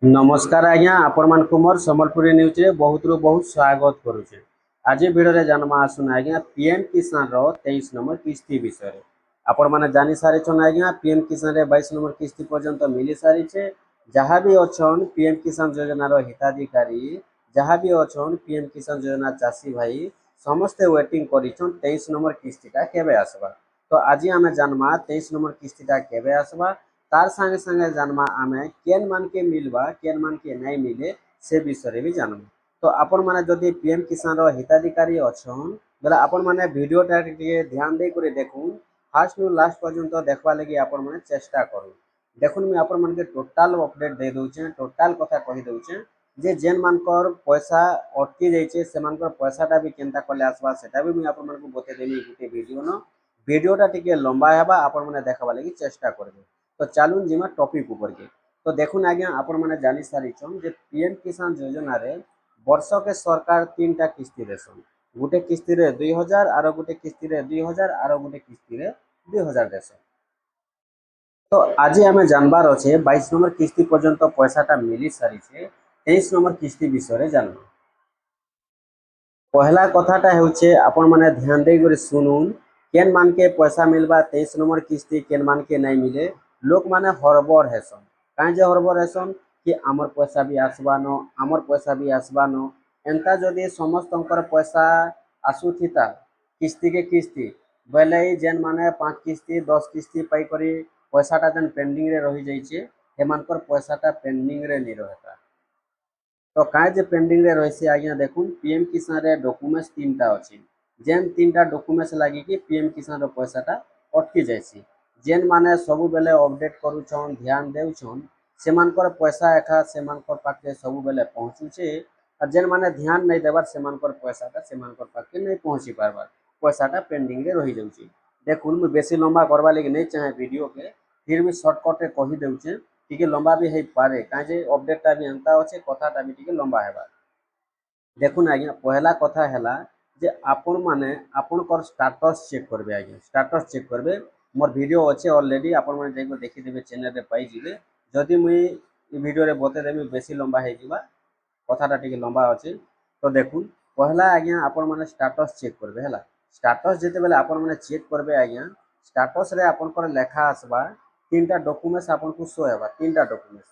नमस्कार आज्ञा आपण मानक मोर संबलपुरी न्यूज रे बहुत रु बहुत स्वागत करुचे। आज वीडियो रे जानमा आसुन आज्ञा पीएम किसान रो 23 नंबर किस्ती विषय रे। आपण माने जानि सारे छन आज्ञा पीएम किसान रे 22 नंबर किस्ती पर्यंत मिली सारी छे। जहाँ भी अछन पीएम किसान योजना रो हिताधिकारी जहाँ भी अछन पीएम किसान योजना चासी भाई समस्ते वेटिंग करिछन 23 नंबर किस्तीटा केबे आसबा। तो आज आमे जानमा 23 नंबर किस्तीटा केबे आसबा तार संगे संगे जानमा आमे केन मान के मिलबा केन मान के नहीं मिले से विषय भी जानबा। तो आपण माने जदि पीएम किसान रो हिताधिकारी अछन बेला आपण माने वीडियो टा के ध्यान दे करे देखुन फास्ट नु लास्ट पर्यंत देखबा लगी आपण माने चेष्टा करू। देखुन मैं आपण मान के टोटल अपडेट दे दोचे टोटल कथा कहि दोचे जे जेन मानकर पैसा अटकी जाइछे से मानकर पैसाटा भी केनता कले आसबा सेटा भी मैं आपण मान को बते देली गुटे वीडियो न वीडियोटा टिके लंबा हेबा आपण माने देखबा लगी चेष्टा करबे। तो चलून जिमा टॉपिक ऊपर के तो देखुन आज्ञा आपण माने जानि सारिछन जे पीएम किसान योजना रे वर्ष के सरकार तीनटा किस्ती देसन। गुटे किस्ती रे 2000 आरो गुटे किस्ती रे 2000 आरो गुटे किस्ती रे 2000 देसन। तो आज आमे जानबार अछि 22 नंबर किस्ती पर्यंत पैसाटा मिली सारिछे 23 नंबर किस्ती विषय रे जानबा। पहला कथाटा हेउछे आपण माने ध्यान दे करे सुनुन केन मान के पैसा मिलबा 23 नंबर किस्ती केन मान के नहीं मिले लोक माने हरबर हेसन काहे जे हरबर हेसन कि आमर पैसा भी आसबा न आमर पैसा भी आसबा न एंता जदि समस्तंकर पैसा आसुथिता किस्ती के किस्ती बेले जेन माने 5 किस्ती 10 किस्ती पाई करी पैसाटा जेन पेंडिंग रे रही जाइछे हेमानकर पैसाटा पेंडिंग रे नि रहता। तो काहे जे पेंडिंग रे रहिसे आज्ञा देखुन पीएम किसान रे डॉक्यूमेंट्स तीनटा अछि जेन तीनटा डॉक्यूमेंट्स लागी कि पीएम किसान रो पैसाटा अटकी जाइसी जेन माने सब बेले अपडेट करूछन ध्यान देउछन सेमानकर पैसा एखा सेमानकर पाखे सब बेले पहुँचुछे और जेन माने ध्यान नहीं देबार सेमानकर पैसाटा सेमानकर पाखे नहीं पहुँची पारबार पैसाटा पेंडिंग रे रही जाउछे। देखुन मैं बेसी लंबा करबा लगी नहीं चाहे वीडियो के फिर भी शॉर्टकट रे कहि देउछे टिके लंबा भी हेई पारे काहे जे अपडेटटा भी एंता अछि कथाटा भी टिके लंबा हेबा। देखुन आज्ञा पहला कथा हैला जे आपण माने आपनकर स्टेटस चेक करबे आज्ञा स्टेटस चेक करबे मोर वीडियो अच्छे ऑलरेडी आपण माने जाइको देखि देबे चैनल रे पाई जिबे जदि मुई ई वीडियो रे बते देबे बेसी लंबा हे जिबा कथाटा टिके लंबा अछि। तो देखुन पहला आज्ञा आपण माने स्टेटस चेक करबे हैला स्टेटस जेते बेले आपण माने चेक करबे आज्ञा स्टेटस रे आपनकर लेखा आसबा तीनटा डॉक्यूमेंट्स आपन को शो हेबा तीनटा डॉक्यूमेंट्स